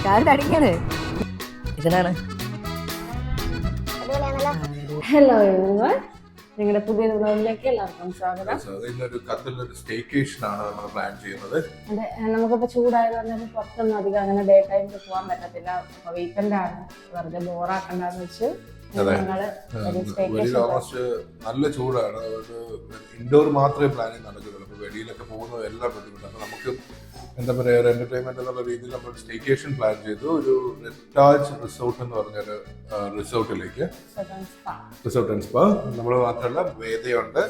കാലിലടിക്കണേ ഇതിനാണ്. Hello everyone, നിങ്ങളുടെ പുതിയ വ്ലോഗിലേക്ക് എല്ലാവർക്കും സ്വാഗതം. ഇന്നൊരു ഖത്തറിലൊരു സ്റ്റേക്കേഷൻ ആണ് നമ്മൾ പ്ലാൻ ചെയ്യുന്നത്. അതെ, നമുക്കിപ്പോൾ ചൂടായത് പറഞ്ഞാൽ പുറത്തൊന്നും അധികം അങ്ങനെ ഡേ ടൈമിൽ പോകാൻ പറ്റത്തില്ല. അപ്പോൾ വീക്കെൻഡ് ആണ്, വെറുതെ ബോറാക്കണ്ടെന്ന് വെച്ച് ഓൾമോസ്റ്റ് നല്ല ചൂടാണ്. ഇൻഡോർ മാത്രമേ പ്ലാനിങ് നടക്കുന്നുള്ളൂ. അപ്പോൾ വെളിയിലൊക്കെ പോകുന്നത് എല്ലാം ബുദ്ധിമുട്ടാണ്. അപ്പോൾ നമുക്ക് എന്താ പറയുക, ഒരു എന്റർടൈൻമെന്റ് എന്നുള്ള രീതിയിൽ നമ്മൾ സ്റ്റേക്കേഷൻ പ്ലാൻ ചെയ്തു. ഒരു റിട്ടാജ് റിസോർട്ട് എന്ന് പറഞ്ഞൊരു റിസോർട്ടിലേക്ക്, റിസോർട്ട് ആൻഡ് സ്പാ. നമ്മൾ മാത്രമല്ല, വേദയുണ്ട്.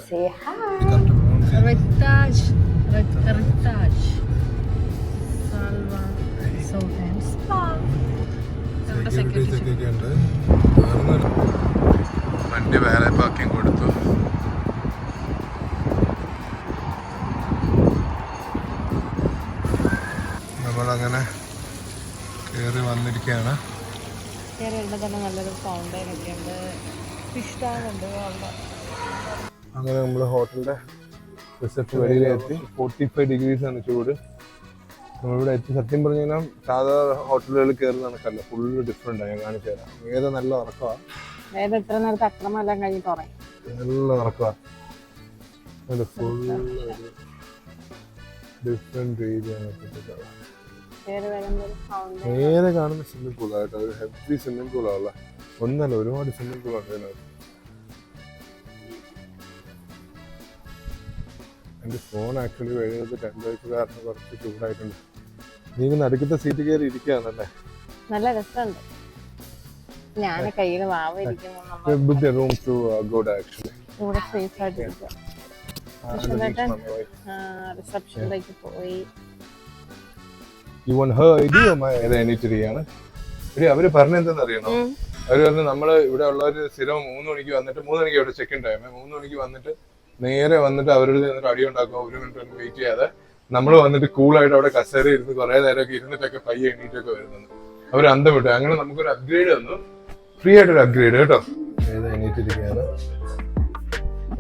വണ്ടി വേറെ പാർക്കിംഗ് കൊടുത്തു. നമ്മളങ്ങനെ കയറി വന്നിരിക്കുകയാണ്. അങ്ങനെ നമ്മൾ ഹോട്ടലിന്റെ റിസപ്ഷൻ വെളിയിലെത്തി. 45 ഡിഗ്രീസ് ആണ് ചൂട്. നമ്മളിവിടെ എത്തി. സത്യം പറഞ്ഞു കഴിഞ്ഞാൽ സാധാരണ ഹോട്ടലുകളിൽ കയറുന്ന കണക്കല്ല, ഫുള്ള് ഡിഫറെന്റ് ആണ്. ഞാൻ കാണിച്ചു തരാം. ഏതാ നല്ല ഉറക്കമാണ്, നല്ല ഉറക്കമാണ്. ഫുള്ള് ഡിഫറെന്റ് രീതിയാണ്. നേരെ കാണുന്ന സ്വിമ്മിംഗ് പൂളായിട്ട്, ഒരു ഹെവി സ്വിമ്മിംഗ് പൂളാണല്ല, ഒന്നല്ല ഒരുപാട് സ്വിമ്മിംഗ് പൂളുണ്ട് ഇതിനകത്ത്. എൻ്റെ ഫോൺ ആക്ച്വലി കഴിയുന്നത് ടെമ്പറേച്ചർ കാരണം കുറച്ച് ചൂടായിട്ടുണ്ട്. നീ നടുക്കത്തെ സീറ്റ് കയറി ഇരിക്കുകയാണല്ലേ, നല്ല രസമുണ്ട്. ഞാൻ കയ്യിൽ റൂം ടു ഗുഡ് ആക്ച്വലി. ഇവിടെ സേഫ് ആയിട്ട് റിസപ്ഷനിലേക്ക് പോയി. You want her idea or my idea? അവര് പറഞ്ഞെന്താന്ന് അറിയണോ? അവര് പറഞ്ഞു നമ്മള് ഇവിടെ ഉള്ളവര് സ്ഥിരം 3 മണിക്ക് വന്നിട്ട്, 3 മണിക്ക് ഇവിടെ ചെക്ക് ഇൻ ടൈം, 3 മണിക്ക് വന്നിട്ട് നേരെ വന്നിട്ട് അവരുടെ എന്നിട്ട് അടി ഉണ്ടാക്കുക. 1 മിനിറ്റ് വെയിറ്റ് ചെയ്യാതെ നമ്മൾ വന്നിട്ട് കൂളായിട്ട് അവിടെ കസേര ഇരുന്ന് കുറെ നേരമൊക്കെ ഇരുന്നിട്ടൊക്കെ പയ്യെ എണീറ്റൊക്കെ വരുന്നത്. അവർ അന്തം വിട്ടു. അങ്ങനെ നമുക്കൊരു അപ്ഗ്രേഡ് വന്നു, ഫ്രീ ആയിട്ടൊരു അപ്ഗ്രേഡ് കേട്ടോ. ഏതാ എണീറ്റിരിക്കുകയാണ്.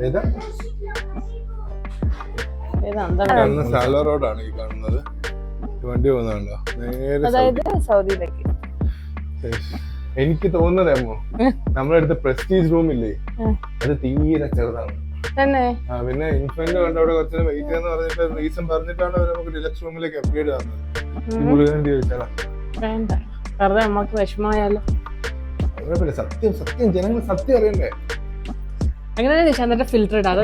ഏതാ സാലോ റോഡാണ് ഈ കാണുന്നത്. വണ്ടി പോകുന്നുണ്ടോ നേരെ സൗദിയിലേക്ക്. എനിക്ക് തോന്നുന്നതേമോ, നമ്മളെടുത്ത പ്രസ്റ്റീജ് റൂം ഇല്ലേ, അത് തീരെ ചെറുതാണ്. പിന്നെ ഇൻഫന്റ് കണ്ട അവിടെ കുറച്ച് വെയിറ്റ് എന്ന് പറഞ്ഞിട്ട് റീസൺ പറഞ്ഞിട്ടാണ് അവർ നമുക്ക് ഡിലക്സ് റൂമിലേക്ക് അപ്ഗ്രേഡ് തന്നത്. ചോദിച്ചാലാ നമുക്ക് വിഷമമായാലോ? സത്യം സത്യം ജനങ്ങൾ സത്യം അറിയണ്ടേ. അങ്ങനെ ഫിൽറ്റർ ഇടാതെ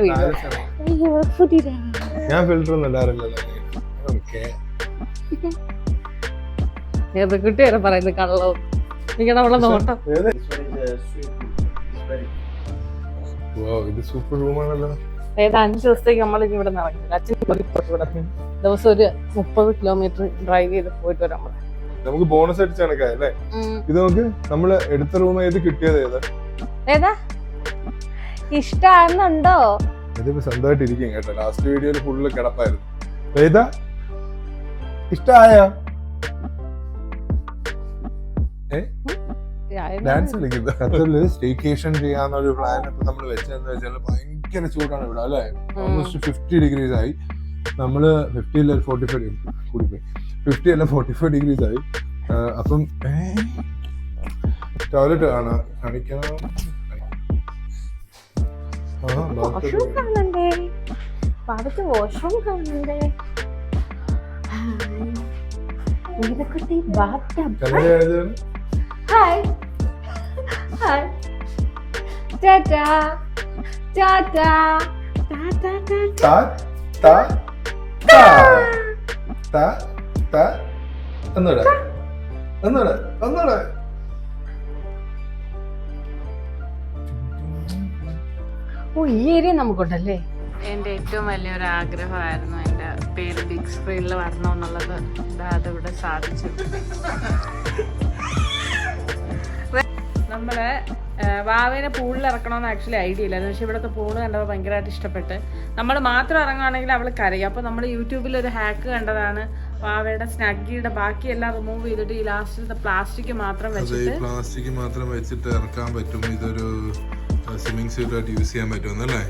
ഞാൻ ഫിൽറ്റർ ഒന്നും ഇടാറില്ലല്ലോ. കുട്ടി വരെ പറയുന്നത് കള്ളവും. എനിക്ക് നമ്മളെ നോട്ടം. ഇത് സൂപ്പർ റൂമാണല്ലോ. 5 ദിവസത്തേക്ക് നമ്മൾ ഇവിടെ നടക്കുന്നത്. അച്ഛൻ ദിവസം ഒരു 30 കിലോമീറ്റർ ഡ്രൈവ് ചെയ്ത് പോയിട്ട് വരാം. നമുക്ക് ബോണസ് അടിച്ച് കണക്കല്ലേ ഇത്. നമുക്ക് നമ്മള് എടുത്ത റൂം ഏത് കിട്ടിയത് ഏതാ ഇഷ്ടാന്നുണ്ടോ? ഇതിപ്പോ സ്വന്തമായിട്ട് ഇരിക്കും കേട്ടോ. ലാസ്റ്റ് വീഡിയോയിൽ ഫുള്ള് കിടപ്പായിരുന്നു. ഏതാ ഇഷ്ടായ ഡാൻസ് കളിക്കുന്നത്. സ്റ്റേക്കേഷൻ ചെയ്യാന്നൊരു പ്ലാൻ ഇപ്പൊ നമ്മൾ വെച്ചതെന്ന് വെച്ചാൽ ഭയങ്കര ചൂടാണ് ഇവിടെ അല്ലെ. ഓൾമോസ്റ്റ് 50 ഡിഗ്രീസ് ആയി. നമ്മള് 50 അല്ല 45 കൂടിപ്പോയി, 50 അല്ല 45 ഡിഗ്രീസ് ആയി. അപ്പം ടോയ്ലറ്റ് ആണ് കാണിക്കണം. ഹായ് ഹായ് ടാറ്റാ ടാറ്റാ ഒന്നൂടെ. ഓ, ഈ ഏരിയ നമുക്കുണ്ടല്ലേ. എൻ്റെ ഏറ്റവും വലിയൊരു ആഗ്രഹമായിരുന്നു എൻ്റെ പേര് ബിഗ് സ്ക്രീനിൽ വരണമെന്നുള്ളത്. അതിവിടെ സാധിച്ചു. നമ്മള് വാവേനെ പൂളിൽ ഇറക്കണമെന്ന് ആക്ച്വലി ഐഡിയ ഇല്ലായിരുന്നു. പക്ഷെ ഇവിടുത്തെ പൂള് കണ്ടപ്പോൾ ഭയങ്കരമായിട്ട് ഇഷ്ടപ്പെട്ട്. നമ്മൾ മാത്രം ഇറങ്ങുകയാണെങ്കിൽ അവൾ കരയും. അപ്പോൾ നമ്മൾ യൂട്യൂബിൽ ഒരു ഹാക്ക് കണ്ടതാണ്. വാവയുടെ സ്നഗ്ഗിയുടെ ബാക്കിയെല്ലാം റിമൂവ് ചെയ്തിട്ട് ഈ ലാസ്റ്റിലത്തെ പ്ലാസ്റ്റിക് മാത്രം വെച്ചിട്ട് ഇറക്കാൻ പറ്റും. ഇതൊരു സ്വിമ്മിങ് സ്യൂട്ട് ആയിട്ട് യൂസ് ചെയ്യാൻ പറ്റുമെന്നല്ലേ.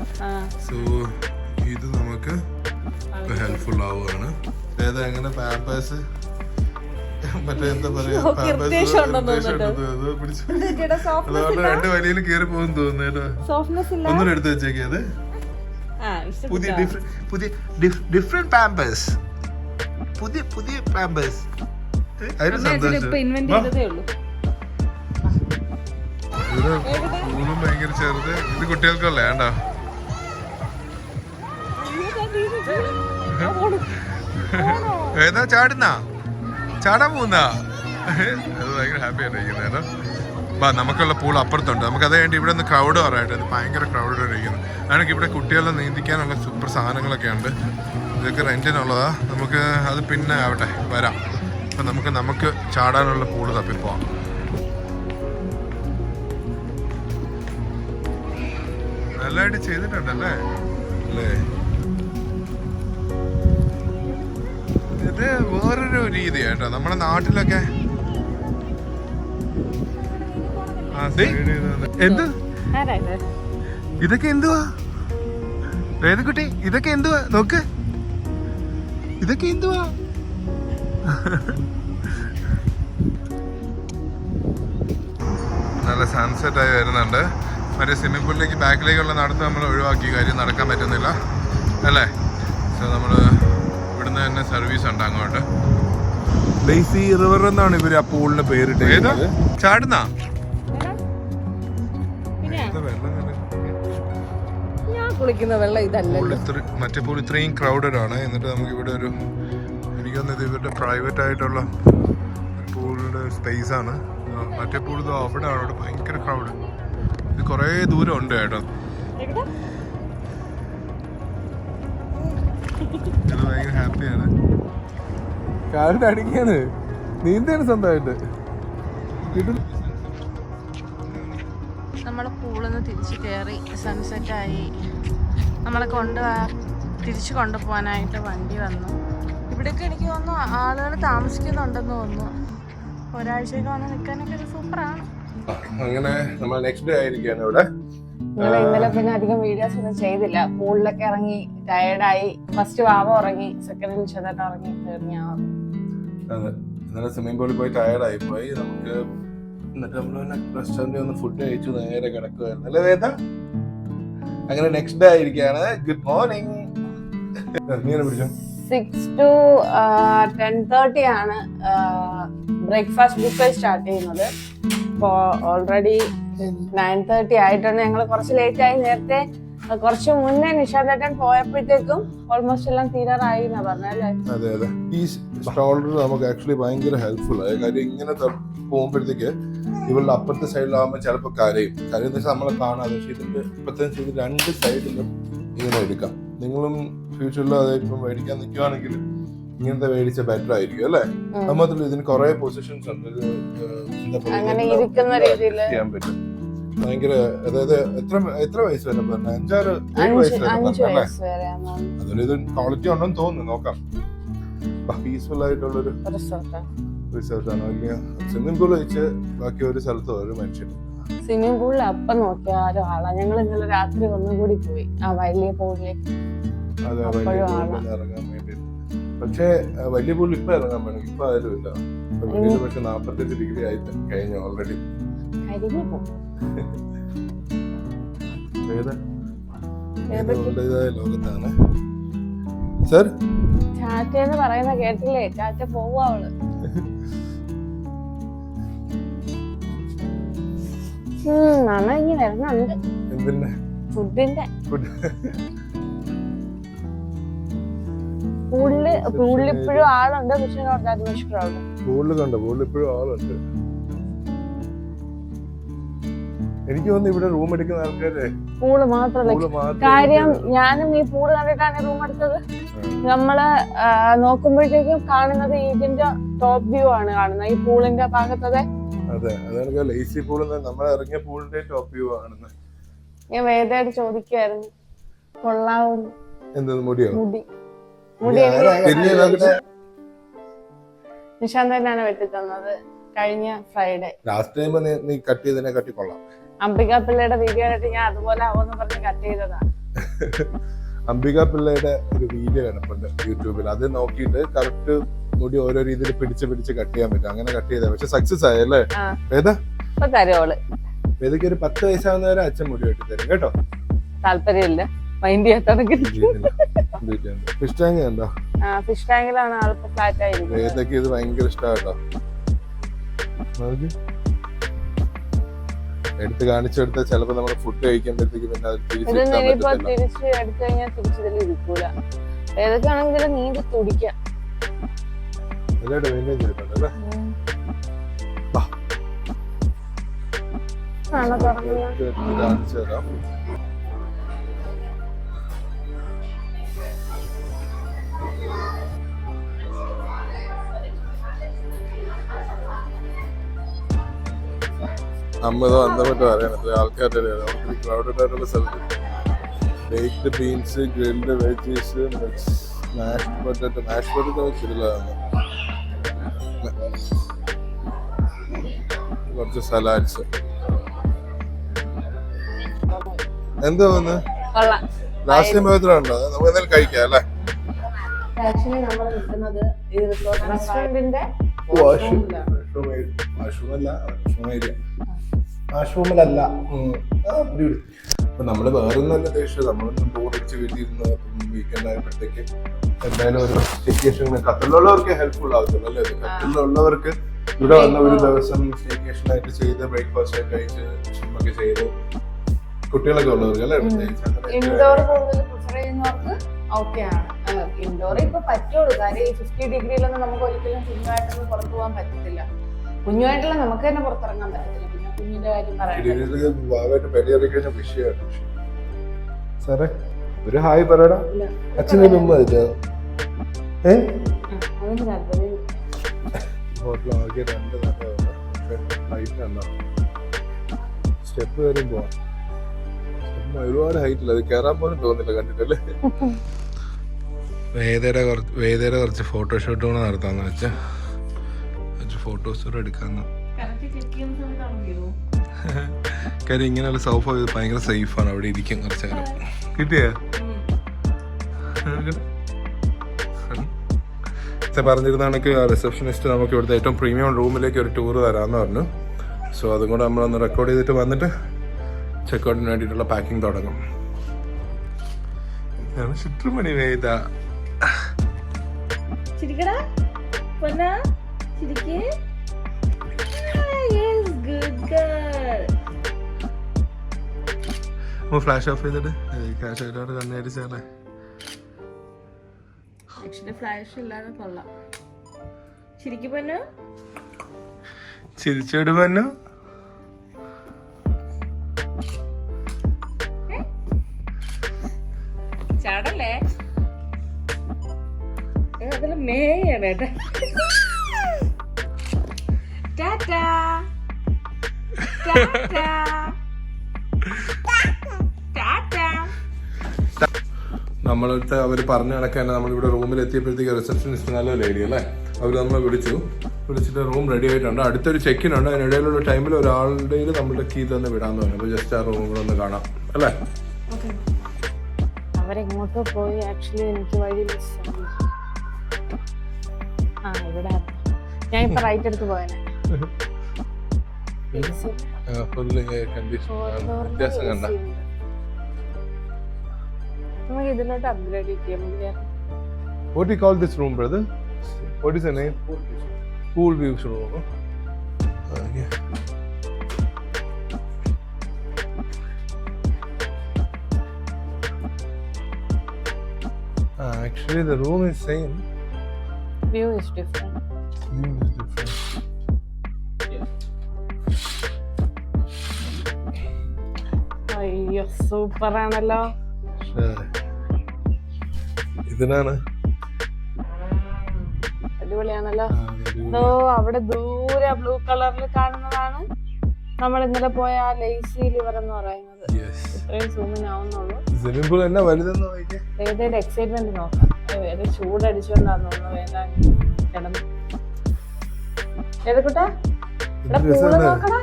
സോ ഇത് നമുക്ക് ഹെൽപ്ഫുൾ ആവുകയാണ്. ഏതാ എങ്ങനെ പാമ്പേഴ്സ് മറ്റേ എന്താ പറയാ irritation ഉണ്ടെന്ന് അതുകൊണ്ട് 2 വലിയിൽ കയറി പോകും തോന്നുന്നു. സോഫ്റ്റ്നെസ് ഇല്ല. ഒന്നും എടുത്ത് വെച്ചേക്കേ. അത് പുതിയ ഡിഫറെന്റ് പാമ്പേഴ്സ്, പുതിയ പാമ്പേഴ്സ്. അതിന് സന്തോഷം. പൂളും ഭയങ്കര ചെറുത്. ഇത് കുട്ടികൾക്കല്ലേ വേണ്ടോ? ഏതാ ചാടാൻ പോകുന്ന അത് ഭയങ്കര ഹാപ്പി ആയിട്ടിരിക്കുന്നത് കേട്ടോ. നമുക്കുള്ള പൂൾ അപ്പുറത്തുണ്ട്. നമുക്ക് അത് വേണ്ടി ഇവിടെ നിന്ന് ക്രൗഡ് പറയായിട്ട് ഭയങ്കര ക്രൗഡ് ഇരിക്കുന്നു. അതിനൊക്കെ ഇവിടെ കുട്ടികളെ നീന്തിക്കാനുള്ള സൂപ്പർ സാധനങ്ങളൊക്കെ ഉണ്ട്. ഇതൊക്കെ റെന്റിനുള്ളതാ. നമുക്ക് അത് പിന്നെ ആവട്ടെ വരാം. അപ്പം നമുക്ക് ചാടാനുള്ള പൂള് തപ്പിപ്പോവാം. നല്ലതായിട്ട് ചെയ്തിട്ടുണ്ടല്ലേ അല്ലേ? ഇത് വേറൊരു രീതി കേട്ടോ. നമ്മുടെ നാട്ടിലൊക്കെ എന്ത് ഇതൊക്കെ എന്തുവാ വേദക്കുട്ടി? ഇതൊക്കെ എന്തുവാ? നോക്ക്, ഇതൊക്കെ എന്തുവാ? നല്ല സൺസെറ്റ് ആയി വരുന്നുണ്ട്. മറ്റേ സ്വിമ്മിംഗ് പൂളിലേക്ക് ബാക്കിലേക്കുള്ള നടത്ത് നമ്മൾ ഒഴിവാക്കി. കാര്യം നടക്കാൻ പറ്റുന്നില്ല അല്ലേ? സോ നമ്മൾ ഇവിടുന്ന് തന്നെ സർവീസ് ഉണ്ട് അങ്ങോട്ട്. ലേസി റിവർ എന്നാണ് ഇവര് ആ പൂളിന് പേരിട്ട്. ചാടുന്ന കുളിക്കുന്ന വെള്ളം ഇതല്ല. മറ്റേ പൂൾ ഇത്രയും ക്രൗഡഡ് ആണ്. എന്നിട്ട് നമുക്ക് ഇവിടെ ഒരു എനിക്കൊന്നത് ഇവരുടെ പ്രൈവറ്റ് ആയിട്ടുള്ള പൂളിന്റെ സ്പേസ് ആണ്. മറ്റേ പൂൾ അവിടെ ആണ്. അവിടെ ഭയങ്കര ക്രൗഡ്. ഇത് കുറേ ദൂരം ഉണ്ട് കേട്ടോ. ഇത് ഭയങ്കര ഹാപ്പിയാണ്. കാലിന് അടിക്കാണ്, നീന്താണ് സ്വന്തമായിട്ട്. നമ്മളെ പൂളിന്ന് തിരിച്ച് കയറി സൺസെറ്റായി. നമ്മളെ തിരിച്ചു കൊണ്ടുപോകാനായിട്ട് വണ്ടി വന്നു. ഇവിടെയൊക്കെ എനിക്ക് തോന്നുന്നു ആളുകൾ താമസിക്കുന്നുണ്ടെന്ന് തോന്നുന്നു. ഒരാഴ്ചയൊക്കെ വന്ന് നിൽക്കാനൊക്കെ ഒരു സൂപ്പറാണ്. അങ്ങനെ നമ്മൾ നെക്സ്റ്റ് ഡേ ആയിരിക്കാണ് ഇവിടെ. ഇന്നലെ പിന്നെ അധികം വീഡിയോസ് ഒന്നും ചെയ്തില്ല. പൂളിലൊക്കെ ഇറങ്ങി ടയർഡായി. ഫസ്റ്റ് വാവ ഉറങ്ങി, സെക്കൻഡിൽ ചെറുതായിട്ട് ഉറങ്ങി, തേർഡ് ഞാൻ ഉറങ്ങി. അതെ, ഇന്നലെ സ്വിമ്മിംഗ് പൂളിൽ പോയി ടയർഡായി പോയി. നമുക്ക് എന്നിട്ട് നമ്മൾ റെസ്റ്റോറൻറ്റിൽ വന്ന് ഫുഡ് കഴിച്ചു നേരെ കിടക്കുമായിരുന്നു അല്ലേ വേദ? അങ്ങനെ നെക്സ്റ്റ് ഡേ ആയിരിക്കാണ്. Good morning. നീ പിടിച്ചോ. 6 to 10:30 ആണ് ബ്രേക്ക്ഫാസ്റ്റ് ബുഫേ സ്റ്റാർട്ട് ചെയ്യുന്നത്. ഇപ്പോൾ ഓൾറെഡി 9:30 ആയിട്ടുണ്ട്. ഞങ്ങൾ കുറച്ച് ലേറ്റ് ആയി. നേരത്തെ കുറച്ച് മുന്നേ നിഷാദേട്ടൻ പോയപ്പോഴത്തേക്കും ഓൾമോസ്റ്റ് എല്ലാം തീരാറായി എന്നാ പറഞ്ഞല്ലേ? അതെ അതെ. ഈ ഷോൾഡർ നമുക്ക് ആക്ച്വലി ഭയങ്കര ഹെൽപ്ഫുൾ ആയ കാര്യം. ഇങ്ങനെ പോകുമ്പോഴത്തേക്ക് ഇവളുടെ അപ്പുറത്തെ സൈഡിലാകുമ്പോൾ ചിലപ്പോൾ കരയും എന്ന് വെച്ചാൽ നമ്മളെ കാണാതെ. പക്ഷെ ഇതിന്റെ ഇപ്പത്തെ ഇത് 2 സൈഡിലും ഇങ്ങനെ എടുക്കാം. നിങ്ങളും ഫ്യൂച്ചറിൽ അതായിപ്പം മേടിക്കാൻ നിൽക്കുവാണെങ്കിൽ ഇങ്ങനത്തെ മേടിച്ച ബെറ്റർ ആയിരിക്കും അല്ലേ? അത് മാത്രമല്ല ഇതിന് കുറെ പൊസിഷൻസ് ഉണ്ട്. ചെയ്യാൻ പറ്റും. ഭയങ്കര അതായത് എത്ര വയസ്സ് വരെ പറഞ്ഞ 5-6 വയസ്സ് വരെ അതുകൊണ്ട് ഇത് ക്വാളിറ്റി ഉണ്ടെന്ന് തോന്നുന്നു. നോക്കാം. പീസ്ഫുൾ ആയിട്ടുള്ളൊരു റിസോർട്ടാണ്. വലിയ സ്വിമ്മിംഗ് പൂൾ വെച്ച് ബാക്കി ഒരു സ്ഥലത്ത് ഒരു മനുഷ്യൻ. സ്വിമ്മിംഗ് പൂളിൽ അപ്പം നോക്കിയാലും ആളാ. ഞങ്ങൾ ഇന്നലെ രാത്രി ഒന്നും കൂടി പോയി ആ വലിയ പൂളിലേക്ക്. അതെ, വലിയ പൂളിൽ ഇറങ്ങാൻ വേണ്ടിട്ട്. പക്ഷെ വലിയ പൂളിൽ ഇപ്പൊ ഇറങ്ങാൻ വേണം. ഇപ്പൊ ആരും ഇല്ല. പക്ഷെ 45 ഡിഗ്രി ആയി കഴിഞ്ഞു ഓൾറെഡി. ലോകത്താണ് സർ. ചാറ്റന്ന് പറയുന്ന കേട്ടില്ലേ? ചാറ്റ പോവാ അവള്. നന്നാ ഇങ്ങനെ വരുന്നുണ്ട്. എന്തിന്റെ? ഫുഡിന്റെ. പൂളിൽ ഇപ്പോഴും ആളുണ്ട്. പക്ഷെ പൂളിൽ കണ്ടോ? പൂളിൽ ഇപ്പോഴും ആളുണ്ട്. എനിക്ക് തോന്നുന്നു ഇവിടെ റൂം എടുക്കുന്ന ആൾക്കാരെ പൂള് മാത്രമല്ല കാര്യം. ഞാനും ഈ പൂള് കണ്ടിട്ടാണ് റൂം എടുത്തത്. നമ്മള് നോക്കുമ്പോഴത്തേക്കും കാണുന്നത് ഇതിന്റെ ടോപ്പ് വ്യൂ ആണ് കാണുന്നത്, ഈ പൂളിന്റെ ഭാഗത്തത്. അതെ, അതാണ് ലേസി പൂൾ. നമ്മൾ ഇറങ്ങിയ പൂളിന്റെ ടോപ്പ് വ്യൂ ആണ്. ഞാൻ വേദമായിട്ട് ചോദിക്കുവായിരുന്നു കൊള്ളാവും. എന്താ മുടിയോ? മുടി നിശാന്ത് തന്നെയാണ് വെട്ടി തന്നത് കഴിഞ്ഞ ഫ്രൈഡേ. ലാസ്റ്റ് ടൈം നീ കട്ട് ചെയ്തതിനെ കട്ടി കൊള്ളാം. അംബിക പിള്ളയുടെ വീഡിയോ കണ്ടിട്ട് ഞാൻ അതുപോലെ ആവുമെന്ന് പറഞ്ഞ് കട്ട് ചെയ്തതാണ്. അംബിക പിള്ളയുടെ ഒരു വീഡിയോ കിടപ്പുണ്ട് യൂട്യൂബിൽ. അത് നോക്കിയിട്ട് കറക്റ്റ് മുടി ഓരോ രീതിയിൽ പിടിച്ച് കട്ട് ചെയ്യാൻ പറ്റും. അങ്ങനെ കട്ട് ചെയ്താൽ പക്ഷെ സക്സസ് ആയല്ലേ വേദ? ഇപ്പൊ തരുവോള്. വേദയ്ക്ക് ഒരു 10 വയസ്സാവുന്നവരെ അച്ഛൻ മുടി വെട്ടി തരും കേട്ടോ. താല്പര്യമില്ല, മൈൻഡ് ചെയ്യാത്തതൊക്കെ. ഫിഷ് ടാങ്ക് കണ്ടോ? ഫിഷ് ടാങ്കിലാണ് ആളിപ്പോ ഫ്ലാറ്റ് ആയിരിക്കും. വേദയ്ക്ക് ഇത് ഭയങ്കര ഇഷ്ടമാട്ടോ. എടുത്ത് കാണിച്ചു കൊടുത്താൽ ചിലപ്പോ നമ്മള് ഫുഡ് കഴിക്കുമ്പോഴത്തേക്ക് പിന്നെ അത് തിരിച്ച് എടുത്തു കഴിഞ്ഞാൽ തിരിച്ചിതിൽ ഇരിക്കൂല. ഏതൊക്കെയാണെങ്കിൽ ഇതിൽ നീന്തി തുടിക്കാം. കാണിച്ചു തരാം. അമ്മ ഇതോ അന്തമിട്ട് പറയണത് ആൾക്കാരുടെ ക്രൗഡഡ് ആയിട്ടുള്ള സ്ഥലത്ത്. Baked beans, grilled veggies, mashed potato വെച്ചിട്ടുള്ളതാണ്. കുറച്ച് സലാഡ്സ്. എന്താ വന്ന് ലാസ്റ്റ് ടൈം ഉണ്ടോ? നമുക്ക് എന്തായാലും കഴിക്കാം അല്ലേ? ആക്ച്വലി നമ്മൾ നിൽക്കുന്നത് ഈ റെസ്റ്റോറന്റിന്റെ വാഷ്റൂമിലല്ല. അപ്പൊ നമ്മള് വേറെ ഒന്നല്ല ഉദ്ദേശിച്ചത്. നമ്മളൊന്നും ബോറടിച്ച് വീട്ടിലിരുന്ന് വീക്കെൻഡ് ആയപ്പോഴത്തേക്ക് എന്തായാലും ഒരു സ്റ്റേക്കേഷൻ ഖത്തറിലുള്ളവർക്ക് ഹെൽപ്ഫുൾ ആകത്തുള്ളൂ അല്ലേ? ഖത്തറിലുള്ളവർക്ക് ഇവിടെ വന്ന ഒരു ദിവസം സ്റ്റേക്കേഷൻ ആയിട്ട് ചെയ്ത് ബ്രേക്ക്ഫാസ്റ്റ് ഒക്കെ കഴിച്ച് ഒക്കെ ചെയ്ത് കുട്ടികളൊക്കെ ഉള്ളവർക്ക് അല്ലേ? ഇൻഡോർ കൂടുതൽ പ്രിഫർ ചെയ്യുന്നവർക്ക് ഓക്കെയാണ്. ഇൻഡോർ ഇപ്പൊ പറ്റുള്ളൂ. കാര്യം ഈ 50 ഡിഗ്രിയിലൊന്നും നമുക്ക് ഒരിക്കലും കുഞ്ഞുമായിട്ടൊന്നും പുറത്തു പോകാൻ പറ്റത്തില്ല. കുഞ്ഞുമായിട്ടുള്ള നമുക്ക് തന്നെ പുറത്തിറങ്ങാൻ പറ്റത്തില്ല. പിന്നെ കുഞ്ഞിന്റെ കാര്യം പറയാം. സാറേ ഒരു ഹായ് പറയടാ. അച്ഛനെ മുമ്പ് ഹോട്ടലാകെ 2 ഹൈറ്റ് സ്റ്റെപ്പ് കയറി പോവാം. ഒരുപാട് ഹൈറ്റില്ല, അത് കയറാൻ പോലും തോന്നില്ല കണ്ടിട്ടല്ലേ. വേദയുടെ കുറച്ച് ഫോട്ടോഷൂട്ട് കൂടെ നടത്താന്ന് വെച്ചാ ഫോട്ടോസ് എടുക്കാന്ന്. കാര്യം ഇങ്ങനെയുള്ള സോഫ ഭയങ്കര സേഫാണ്, അവിടെ ഇരിക്കും കുറച്ച് നേരം. കിട്ടിയാ പറഞ്ഞിരുന്ന കണക്ക് റിസപ്ഷനിസ്റ്റ് നമുക്ക് ഇവിടുത്തെ ഏറ്റവും പ്രീമിയം റൂമിലേക്ക് ഒരു ടൂർ തരാമെന്ന് പറഞ്ഞു. സോ അതും കൂടെ നമ്മളൊന്ന് റെക്കോർഡ് ചെയ്തിട്ട് വന്നിട്ട് ചെക്കൗട്ടിന് വേണ്ടിയിട്ടുള്ള പാക്കിംഗ് തുടങ്ങും. ചുറ്റുമണി വേദ ഫ്ലാഷ് ഓഫ് ചെയ്തിട്ട് ക്യാഷ് ആയിട്ടോട് കണ്ണടിച്ചാലേ. ഫ്ലാഷ് ഇല്ലാതെ കൊള്ളാം. ശരിക്കും പന്നു ചിരിച്ചോട് പന്നു. ചാടല്ലേ അതില് മേയാണ് കേട്ടോ. ടാറ്റാ ടാറ്റാ ടാറ്റാ. നമ്മളടുത്ത് അവർ പറഞ്ഞ കണക്ക് തന്നെ നമ്മളിവിടെ റൂമിൽ എത്തിയപ്പോഴത്തേക്ക് റിസപ്ഷനിസ്റ്റ് നല്ല ലേഡി അല്ലേ, അവർ നമ്മളെ വിളിച്ചിട്ട് റൂം റെഡി ആയിട്ടുണ്ട്. അടുത്തൊരു ചെക്കിനുണ്ട്. അതിനിടയിലുള്ള ടൈമിൽ ഒരാളുടെ നമ്മളുടെ കീ തന്നെ വിടാന്ന് പറഞ്ഞു. അപ്പോൾ ജസ്റ്റ് ആ റൂം കൂടെ ഒന്ന് കാണാം അല്ലേ. അവരെങ്ങോട്ടോ പോയി. ആക്ച്വലി എനിക്ക് വഴി മിസ്സായി. ഇവിടെ ഞാൻ ഇപ്പൊ റൈറ്റ് എടുത്ത് പോയനെ. നമുക്ക് ഇതിലോട്ട് അപ്ഗ്രേഡ് ചെയ്യാം. What do you call this room, brother? What is the name? Pool views room. Yeah. Actually, the room is same. View is different. View is different. അയ്യോ സൂപ്പർ ആണല്ലോ. ഇതിനാണ് അടിപൊളിയാണല്ലോ. അതോ അവിടെ ദൂരെ ബ്ലൂ കളറിൽ കാണുന്നതാണ് നമ്മൾ ഇന്നലെ പോയ ആ ലേസി ലിവർ എന്ന് പറയുന്നത്. ഇത്രയും സൂമിൻ ആവുന്നുള്ളൂ. വേദയുടെ എക്സൈറ്റ്മെന്റ് നോക്കാം. വേദ ചൂടടിച്ചോണ്ടാന്ന് തോന്നുന്നു വേദ കിടന്നു. ഏതക്കൂട്ടാ പൂള് നോക്കടാ.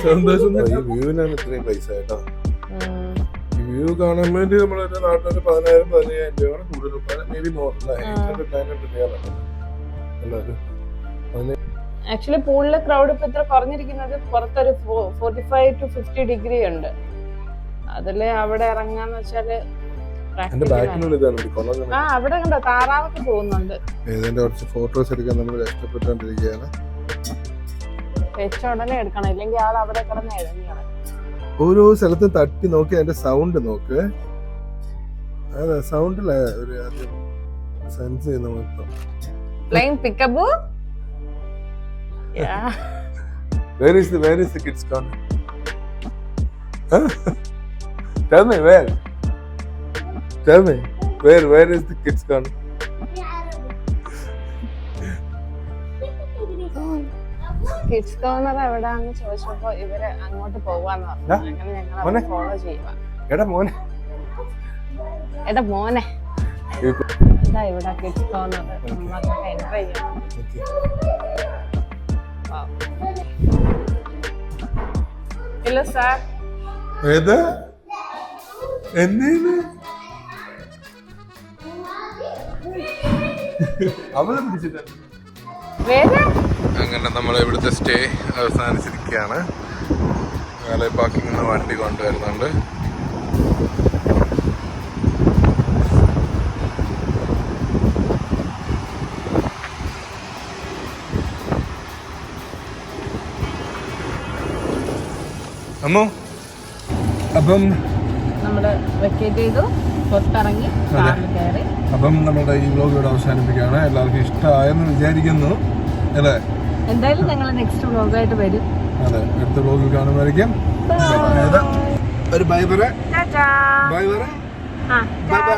സന്തോഷം. ഈ വ്യൂവിനാണ് ഇത്രയും പൈസ കേട്ടോ. ഈ വ്യൂ കാണാൻ വേണ്ടി നമ്മളൊരു നാട്ടിലൊരു 10,000-15,000 രൂപയാണ് കൂടുതൽ, മേ ബി മോർ 900 രൂപ. ആക്ച്വലി പൂളിലെ ക്രൗഡ് ഇപ്പൊ ഇത്ര കുറഞ്ഞിരിക്കുന്നത് പുറത്തൊരു 45 to 50 ഡിഗ്രി ഉണ്ട്. അതില് അവിടെ ഇറങ്ങാന്ന് വെച്ചാല് അവിടെ കണ്ടോ താറാവൊക്കെ പോകുന്നുണ്ട്. ഇതിന്റെ കുറച്ച് ഫോട്ടോസ് എടുക്കാൻ നമ്മൾ കഷ്ടപ്പെട്ടുകൊണ്ടിരിക്കുകയാണ്. വെച്ച ഉടനെ എടുക്കണം, ഇല്ലെങ്കിൽ ആൾ അവിടെ കിടന്ന് എഴുതിയാണ്. ഓരോ സ്ഥലത്തും തട്ടി നോക്കി അതിന്റെ സൗണ്ട് നോക്ക്. അതെ, സൗണ്ടിലെ ഒരു സെൻസ് ചെയ്യുന്ന മൊത്തം. Playing peekaboo? Yeah. Where is the kids corner? Huh? Tell me where is the kids corner? Kids corner എവിടാന്ന് ചോദിച്ചപ്പോ ഇവര് അങ്ങോട്ട് പോവാന്ന് പറഞ്ഞു. അങ്ങനെ ഞങ്ങൾ ഫോളോ ചെയ്യുക. എടാ മോനെ ഇതാ ഇവിടെ കിഡ്സ് കോർണർ. നമ്മളൊക്കെ എൻജോയ് ചെയ്യണം. ഇല്ല സാർ, ഏതാ എന്നേന്ന് അവളെ പിടിച്ചിട്ടാ. അങ്ങനെ നമ്മൾ ഇവിടുത്തെ സ്റ്റേ അവസാനിച്ചിരിക്കുകയാണ്. വേറെ പാർക്കിംഗ് വണ്ടി കൊണ്ടുവരുന്നുണ്ട്. അമ്മോ, അപ്പം നമ്മള് വെക്കേറ്റ് ചെയ്തു, പുറത്തിറങ്ങി കാറിൽ കയറി. അപ്പം നമ്മുടെ ഈ വ്ലോഗ് ഇവിടെ അവസാനിപ്പിക്കുകയാണ്. എല്ലാവർക്കും ഇഷ്ടമായെന്ന് വിചാരിക്കുന്നു അല്ലേ? എന്തായാലും ഞങ്ങൾ നെക്സ്റ്റ് വ്ലോഗായിട്ട് വരും. അതെ, അടുത്ത വ്ലോഗിൽ കാണുമായിരിക്കും. ഒരു ബൈ പറ. ബൈ പറ. Bye bye.